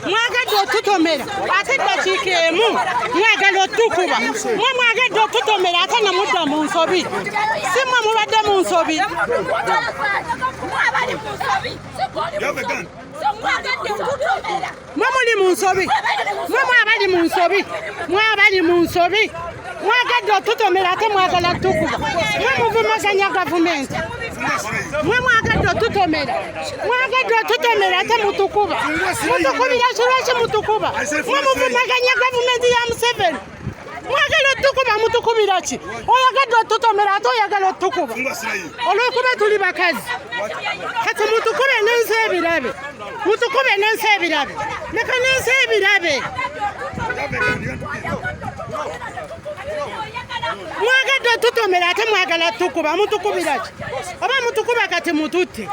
mwagadde otutomera ate eddakiika emu mwagala otukuba mwe mwagadde otutomera ate ne mudda mu nsobi si mwe mubadde mu nsobi mwe muli mu nsobi mwe mwabali mu nsobi mwagadde otutomera ate mwagala tukuba mwe muvumaganya gavumenti mwe mwagadde otutomera ate mutukuba mutukubira kirwaki mutukuba mwe muvumaganya gavumenti ya Museveni mwagala otukuba mutukubira ki oyagadde otutomera ate oyagala otukuba olwekuba tuli bakazi kati mutukube n'ensi ebirabe leka n'ensi ebirabe mwagadde otutomera ate mwagala tukuba mutukubira ki oba mutukuba kati mututte